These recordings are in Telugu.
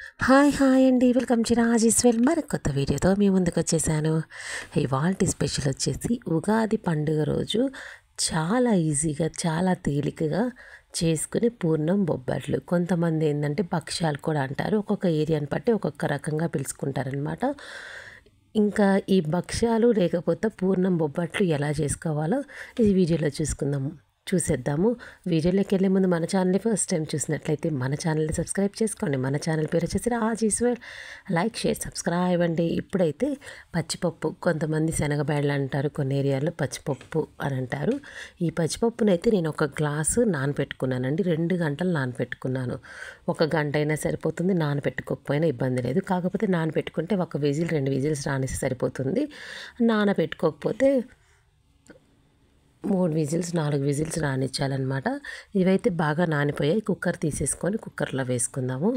హాయ్ అండి. వెల్కమ్ టు రాజేశ్వర్ మరొక వీడియోతో మీ ముందుకు వచ్చేసాను. ఇవాల్టి స్పెషల్ వచ్చేసి ఉగాది పండుగ రోజు చాలా ఈజీగా చాలా తేలికగా చేసుకునే పూర్ణం బొబ్బట్లు. కొంతమంది ఏంటంటే భక్ష్యాలు కూడా అంటారు. ఒక్కొక్క ఏరియాని బట్టి ఒక్కొక్క రకంగా పిలుచుకుంటారనమాట. ఇంకా ఈ భక్ష్యాలు లేకపోతే పూర్ణం బొబ్బట్లు ఎలా చేసుకోవాలో ఈ వీడియోలో చూసేద్దాము. వీడియోలోకి వెళ్ళే ముందు మన ఛానల్ని ఫస్ట్ టైం చూసినట్లయితే మన ఛానల్ని సబ్స్క్రైబ్ చేసుకోండి. మన ఛానల్ పేరు వచ్చేసి రాజేశ్వర్. లైక్ షేర్ సబ్స్క్రైబ్ అండి. ఇప్పుడైతే పచ్చిపప్పు, కొంతమంది శనగబేడలు అంటారు, కొన్ని ఏరియాల్లో పచ్చిపప్పు అని అంటారు. ఈ పచ్చిపప్పునైతే నేను ఒక గ్లాసు నానపెట్టుకున్నానండి. 2 గంటలు నానపెట్టుకున్నాను. 1 గంట అయినా సరిపోతుంది, నానపెట్టుకోకపోయినా ఇబ్బంది లేదు. కాకపోతే నానపెట్టుకుంటే 1 విజిల్ 2 విజిల్స్ రానిస్తే సరిపోతుంది. నానపెట్టుకోకపోతే 3 విజిల్స్ 4 విజిల్స్ రానిచ్చాలన్నమాట. ఇవైతే బాగా నానిపోయాయి. కుక్కర్ తీసేసుకొని కుక్కర్లో వేసుకుందాము.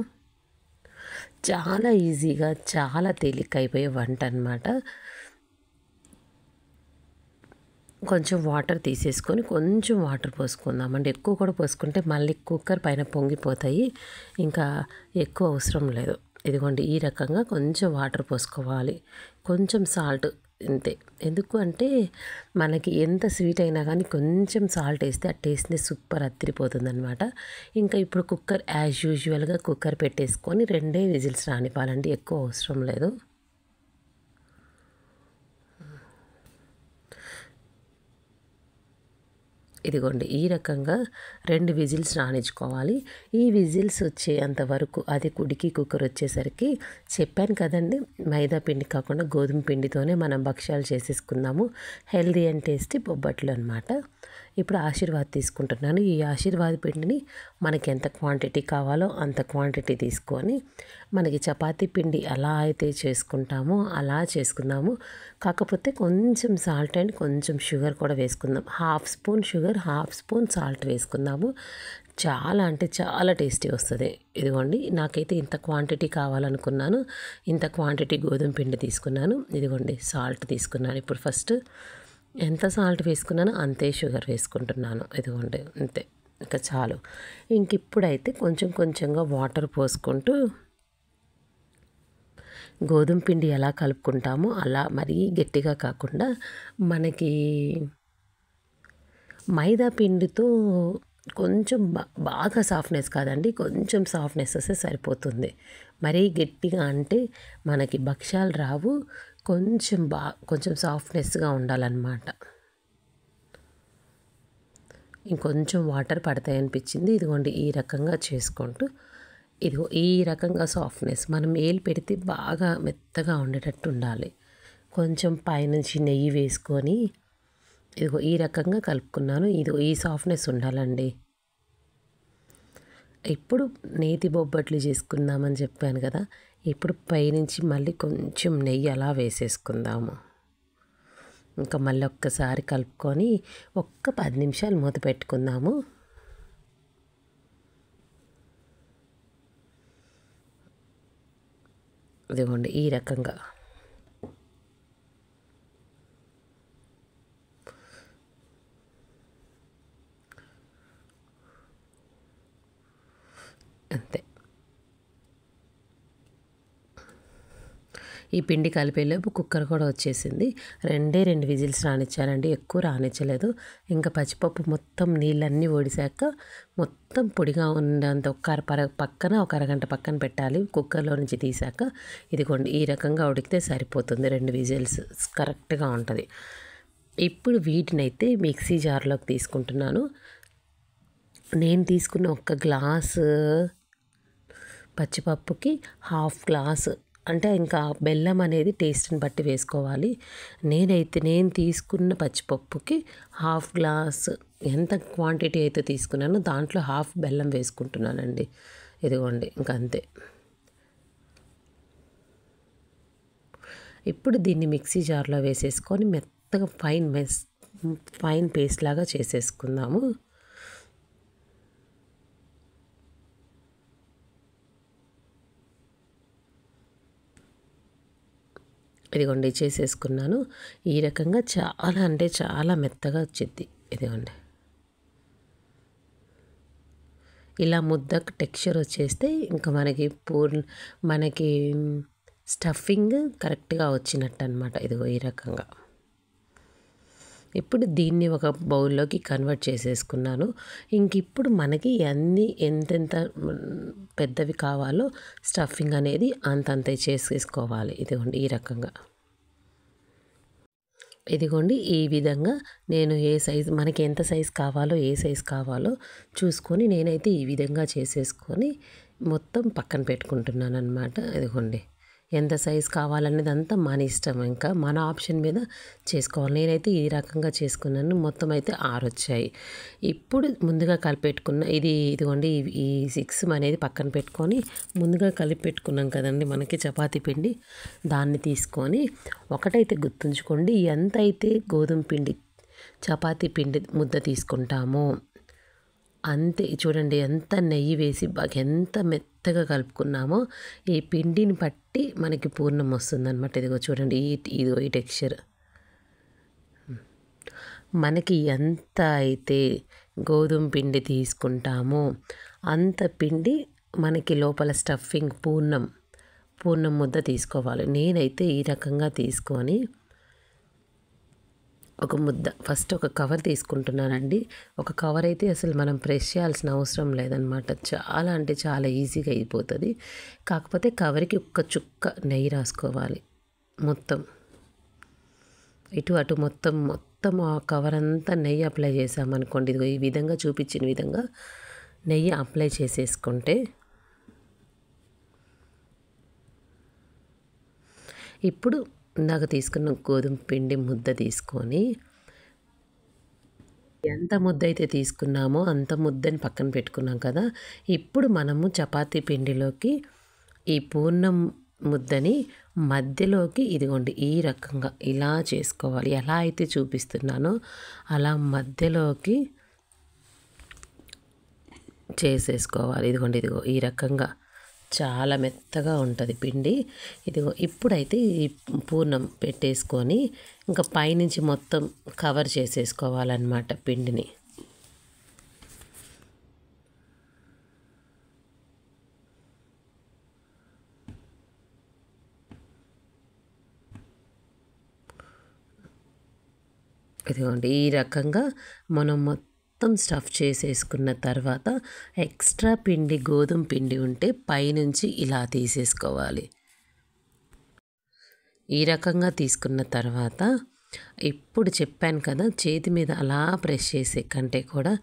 చాలా ఈజీగా చాలా తేలిక అయిపోయే వంట అనమాట. కొంచెం వాటర్ తీసేసుకొని కొంచెం వాటర్ పోసుకుందామండి. ఎక్కువ కూడా పోసుకుంటే మళ్ళీ కుక్కర్ పైన పొంగిపోతాయి, ఇంకా ఎక్కువ అవసరం లేదు. ఇదిగోండి, ఈ రకంగా కొంచెం వాటర్ పోసుకోవాలి, కొంచెం సాల్ట్ ఇంతే. ఎందుకు అంటే మనకి ఎంత స్వీట్ అయినా కానీ కొంచెం సాల్ట్ వేస్తే ఆ టేస్ట్ని సూపర్ అత్తిరిపోతుంది అనమాట. ఇంకా ఇప్పుడు కుక్కర్ యాజ్ యూజువల్గా కుక్కర్ పెట్టేసుకొని 2 విజిల్స్ రానివ్వాలండి, ఎక్కువ అవసరం లేదు. ఇదిగోండి, ఈ రకంగా 2 విజిల్స్ రానిచ్చుకోవాలి. ఈ విజిల్స్ వచ్చేంత వరకు, అది కుడికి కుక్కర్ వచ్చేసరికి చెప్పాను కదండి, మైదా పిండి కాకుండా గోధుమ పిండితోనే మనం భక్ష్యాలు చేసేసుకుందాము. హెల్దీ అండ్ టేస్టీ బొబ్బట్లు అనమాట. ఇప్పుడు ఆశీర్వాద్ తీసుకుంటున్నాను. ఈ ఆశీర్వాద్ పిండిని మనకి ఎంత క్వాంటిటీ కావాలో అంత క్వాంటిటీ తీసుకొని, మనకి చపాతీ పిండి ఎలా అయితే చేసుకుంటామో అలా చేసుకుందాము. కాకపోతే కొంచెం సాల్ట్ అండ్ కొంచెం షుగర్ కూడా వేసుకుందాం. 1/2 స్పూన్ షుగర్, 1/2 స్పూన్ సాల్ట్ వేసుకుందాము. చాలా అంటే చాలా టేస్టీ వస్తుంది. ఇదిగోండి, నాకైతే ఇంత క్వాంటిటీ కావాలనుకున్నాను, ఇంత క్వాంటిటీ గోధుమ పిండి తీసుకున్నాను. ఇదిగోండి, సాల్ట్ తీసుకున్నాను. ఇప్పుడు ఫస్ట్ ఎంత సాల్ట్ వేసుకున్నానో అంతే షుగర్ వేసుకుంటున్నాను. ఇదిగోండి, అంతే, ఇంకా చాలు. ఇంక ఇప్పుడైతే కొంచెం కొంచెంగా వాటర్ పోసుకుంటూ గోధుమ పిండి ఎలా కలుపుకుంటామో అలా, మరీ గట్టిగా కాకుండా, మనకి మైదా పిండితో కొంచెం బాగా సాఫ్ట్నెస్ కాదండి, కొంచెం సాఫ్ట్నెస్ వస్తే సరిపోతుంది. మరీ గట్టిగా అంటే మనకి భక్ష్యాలు రావు. కొంచెం సాఫ్ట్నెస్గా ఉండాలన్నమాట. ఇంకొంచెం వాటర్ పడతాయి అనిపించింది. ఇదిగోండి, ఈ రకంగా చేసుకుంటూ, ఇదిగో ఈ రకంగా సాఫ్ట్నెస్ మనం ఏలు పెడితే బాగా మెత్తగా ఉండేటట్టు ఉండాలి. కొంచెం పైనుంచి నెయ్యి వేసుకొని ఇదిగో ఈ రకంగా కలుపుకున్నాను. ఇదిగో ఈ సాఫ్ట్నెస్ ఉండాలండి. ఇప్పుడు నేతి బొబ్బట్లు చేసుకుందామని చెప్పాను కదా, ఇప్పుడు పైనుంచి మళ్ళీ కొంచెం నెయ్యి అలా వేసేసుకుందాము. ఇంకా మళ్ళీ ఒక్కసారి కలుపుకొని 10 నిమిషాలు మూత పెట్టుకుందాము. ఇదిగోండి, ఈ రకంగా అంతే. ఈ పిండి కలిపేలోపు కుక్కర్ కూడా వచ్చేసింది. 2 విజిల్స్ రానిచ్చానండి, ఎక్కువ రానిచ్చలేదు. ఇంకా పచ్చిపప్పు మొత్తం నీళ్ళన్నీ ఒడిశాక మొత్తం పొడిగా ఉండేంత ఒక అరగంట పక్కన పెట్టాలి, కుక్కర్లో నుంచి తీసాక. ఇదిగోండి, ఈ రకంగా ఉడికితే సరిపోతుంది. 2 విజిల్స్ కరెక్ట్గా ఉంటుంది. ఇప్పుడు వీటినైతే మిక్సీ జార్లోకి తీసుకుంటున్నాను. నేను తీసుకున్న 1 గ్లాసు పచ్చిపప్పుకి 1/2 గ్లాసు, అంటే ఇంకా బెల్లం అనేది టేస్ట్ని బట్టి వేసుకోవాలి. నేను తీసుకున్న పచ్చిపప్పుకి 1/2 గ్లాసు, ఎంత క్వాంటిటీ అయితే తీసుకున్నానో దాంట్లో 1/2 బెల్లం వేసుకుంటున్నానండి. ఇదిగోండి, ఇంకా అంతే. ఇప్పుడు దీన్ని మిక్సీ జార్లో వేసేసుకొని మెత్తగా ఫైన్ పేస్ట్ లాగా చేసేసుకుందాము. ఇదిగోండి, చేసేసుకున్నాను. ఈ రకంగా చాలా అంటే చాలా మెత్తగా వచ్చింది. ఇదిగోండి, ఇలా ముద్ద టెక్స్చర్ వచ్చేస్తే ఇంకా మనకి స్టఫింగ్ కరెక్ట్గా వచ్చినట్టు అనమాట. ఇదిగో ఈ రకంగా. ఇప్పుడు దీన్ని ఒక బౌల్లోకి కన్వర్ట్ చేసేసుకున్నాను. ఇప్పుడు మనకి ఎంతెంత పెద్దవి కావాలో స్టఫింగ్ అనేది అంతంత చేసేసుకోవాలి. ఇదిగోండి ఈ రకంగా. ఇదిగోండి ఈ విధంగా నేను మనకి ఎంత సైజు కావాలో ఏ సైజు కావాలో చూసుకొని నేనైతే ఈ విధంగా చేసేసుకొని మొత్తం పక్కన పెట్టుకుంటున్నాను అనమాట. ఇదిగోండి ఎంత సైజు కావాలనేది అంతా మన ఇష్టం, ఇంకా మన ఆప్షన్ మీద చేసుకోవాలి. నేనైతే ఈ రకంగా చేసుకున్నాను. మొత్తం అయితే 6 వచ్చాయి. ఇప్పుడు ముందుగా కలిపెట్టుకున్న ఇదిగోండి ఈ 6 అనేది పక్కన పెట్టుకొని ముందుగా కలిపి పెట్టుకున్నాం కదండి మనకి చపాతీ పిండి, దాన్ని తీసుకొని ఒకటైతే గుర్తుంచుకోండి, ఎంత అయితే గోధుమ పిండి చపాతీ పిండి ముద్ద తీసుకుంటామో అంతే. చూడండి ఎంత నెయ్యి వేసి బాగా ఎంత మెత్తగా కలుపుకున్నామో ఈ పిండిని బట్టి మనకి పూర్ణం వస్తుందన్నమాట. ఇదిగో చూడండి ఇదిగో ఈ టెక్స్చర్. మనకి ఎంత అయితే గోధుమ పిండి తీసుకుంటామో అంత పిండి మనకి లోపల స్టఫింగ్ పూర్ణం ముద్ద తీసుకోవాలి. నేనైతే ఈ రకంగా తీసుకొని ఒక ముద్ద ఫస్ట్ ఒక కవర్ తీసుకుంటున్నానండి. ఒక కవర్ అయితే అసలు మనం ప్రెస్ చేయాల్సిన అవసరం లేదనమాట. చాలా అంటే చాలా ఈజీగా అయిపోతుంది. కాకపోతే కవర్కి ఒక్క చుక్క నెయ్యి రాసుకోవాలి. మొత్తం ఇటు అటు మొత్తం ఆ కవర్ అంతా నెయ్యి అప్లై చేసామనుకోండి, ఇదిగో ఈ విధంగా చూపించిన విధంగా నెయ్యి అప్లై చేసేసుకుంటే ఇప్పుడు ఇందాక తీసుకున్న గోధుమ పిండి ముద్ద తీసుకొని ఎంత ముద్ద అయితే తీసుకున్నామో అంత ముద్దని పక్కన పెట్టుకున్నాం కదా. ఇప్పుడు మనము చపాతీ పిండిలోకి ఈ పూర్ణం ముద్దని మధ్యలోకి ఇదిగోండి ఈ రకంగా ఇలా చేసుకోవాలి. ఎలా అయితే చూపిస్తున్నానో అలా మధ్యలోకి చేసేసుకోవాలి. ఇదిగో ఈ రకంగా చాలా మెత్తగా ఉంటుంది పిండి. ఇదిగో ఇప్పుడైతే ఈ పూర్ణం పెట్టేసుకొని ఇంకా పైనుంచి మొత్తం కవర్ చేసేసుకోవాలన్నమాట పిండిని. ఇదిగోండి ఈ రకంగా మనం మొత్తం స్టఫ్ చేసేసుకున్న తర్వాత ఎక్స్ట్రా పిండి గోధుమ పిండి ఉంటే పైనుంచి ఇలా తీసేసుకోవాలి. ఈ రకంగా తీసుకున్న తర్వాత ఇప్పుడు చెప్పాను కదా, చేతి మీద అలా ప్రెస్ చేసే కంటే కూడా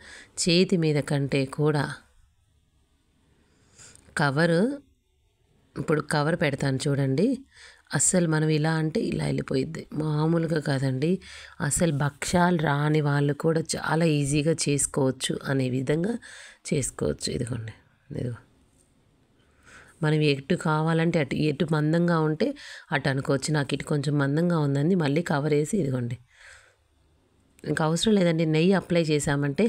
ఇప్పుడు కవర్ పెడతాను చూడండి. అస్సలు మనం ఇలా అంటే ఇలా వెళ్ళిపోయిద్ది, మామూలుగా కాదండి. అసలు భక్షాలు రాని వాళ్ళు కూడా చాలా ఈజీగా చేసుకోవచ్చు అనే విధంగా చేసుకోవచ్చు. ఇదిగోండి మనం ఎటు కావాలంటే అటు, ఎటు మందంగా ఉంటే అటు అనుకోవచ్చు. నాకు ఇటు కొంచెం మందంగా ఉందండి, మళ్ళీ కవర్ వేసి ఇదిగోండి. ఇంకా అవసరం లేదండి, నెయ్యి అప్లై చేసామంటే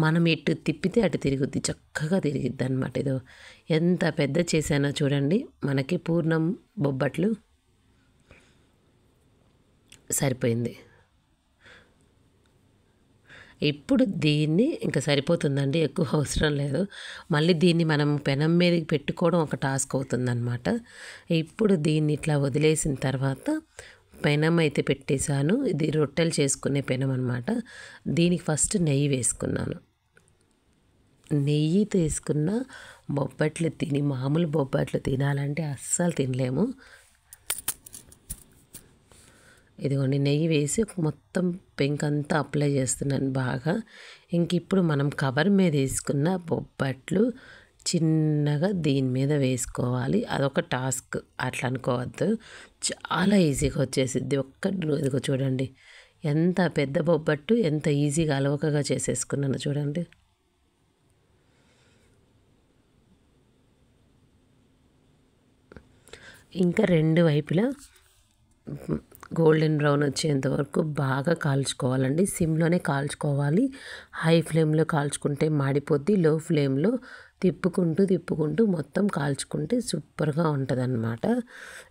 మనం ఎటు తిప్పితే అటు తిరుగుద్ది, చక్కగా తిరిగిద్ది అనమాట. ఇదో ఎంత పెద్ద చేశానో చూడండి. మనకి పూర్ణం బొబ్బట్లు సరిపోయింది. ఇప్పుడు దీన్ని ఇంకా సరిపోతుందండి, ఎక్కువ అవసరం లేదు. మళ్ళీ దీన్ని మనం పెనం మీదకి పెట్టుకోవడం ఒక టాస్క్ అవుతుందన్నమాట. ఇప్పుడు దీన్ని ఇట్లా వదిలేసిన తర్వాత పెనం అయితే పెట్టేశాను. ఇది రొట్టెలు చేసుకునే పెనం అనమాట. దీనికి ఫస్ట్ నెయ్యి వేసుకున్నాను. నెయ్యి తీసుకున్న మామూలు బొబ్బట్లు తినాలంటే అస్సలు తినలేము. ఇదిగోండి నెయ్యి వేసి మొత్తం పెంకంతా అప్లై చేస్తున్నాను బాగా. ఇప్పుడు మనం కవర్ మీద వేసుకున్న బొబ్బట్లు చిన్నగా దీని మీద వేసుకోవాలి. అదొక టాస్క్, అట్లా అనుకోవద్దు, చాలా ఈజీగా వచ్చేసిద్ది. ఇదిగో చూడండి ఎంత పెద్ద బొబ్బట్టు ఎంత ఈజీగా అలవకగా చేసేసుకున్నాను చూడండి. ఇంకా రెండు వైపులా గోల్డెన్ బ్రౌన్ వచ్చేంత వరకు బాగా కాల్చుకోవాలండి. సిమ్లోనే కాల్చుకోవాలి. హై ఫ్లేమ్లో కాల్చుకుంటే మాడిపోద్ది. లో ఫ్లేమ్లో తిప్పుకుంటూ మొత్తం కాల్చుకుంటే సూపర్గా ఉంటుంది అన్నమాట.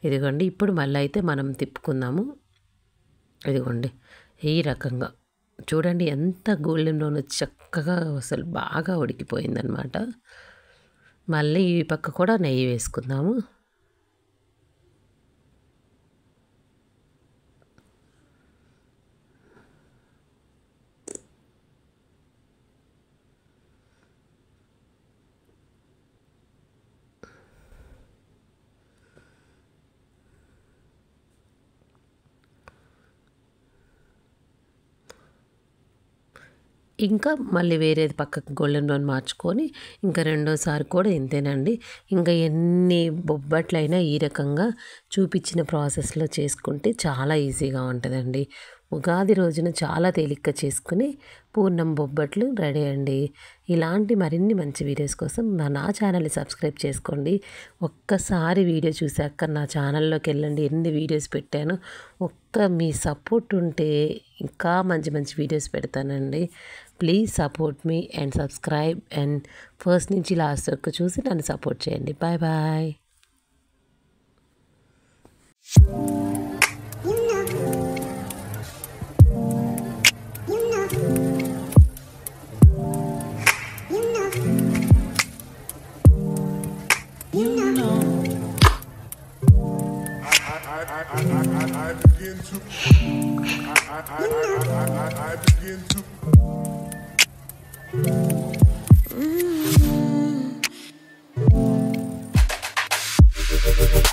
ఇదిగోండి ఇప్పుడు మళ్ళీ అయితే మనం తిప్పుకుందాము. ఇదిగోండి ఈ రకంగా చూడండి ఎంత గోల్డెన్ బ్రౌన్ వచ్చి చక్కగా అసలు బాగా ఉడికిపోయిందనమాట. మళ్ళీ ఈ పక్క కూడా నెయ్యి వేసుకుందాము. ఇంకా మళ్ళీ వేరేది పక్కకు గోల్డెన్ బ్రౌన్ మార్చుకొని ఇంకా రెండోసారి కూడా ఇంతేనండి. ఇంకా ఎన్ని బొబ్బట్లైనా ఈ రకంగా చూపించిన ప్రాసెస్లో చేసుకుంటే చాలా ఈజీగా ఉంటుందండి. ఉగాది రోజున చాలా తేలిగ్గా చేసుకుని పూర్ణం బొబ్బట్లు రెడీ అండి. ఇలాంటి మరిన్ని మంచి వీడియోస్ కోసం నా ఛానల్ని సబ్స్క్రైబ్ చేసుకోండి. ఒక్కసారి వీడియో చూశాక నా ఛానల్లోకి వెళ్ళండి, ఎన్ని వీడియోస్ పెట్టాను. మీ సపోర్ట్ ఉంటే ఇంకా మంచి మంచి వీడియోస్ పెడతానండి. Please support me and subscribe and first నుంచి లాస్ట్ వరకు చూసి నన్ను సపోర్ట్ చేయండి. Bye bye. I begin to I begin to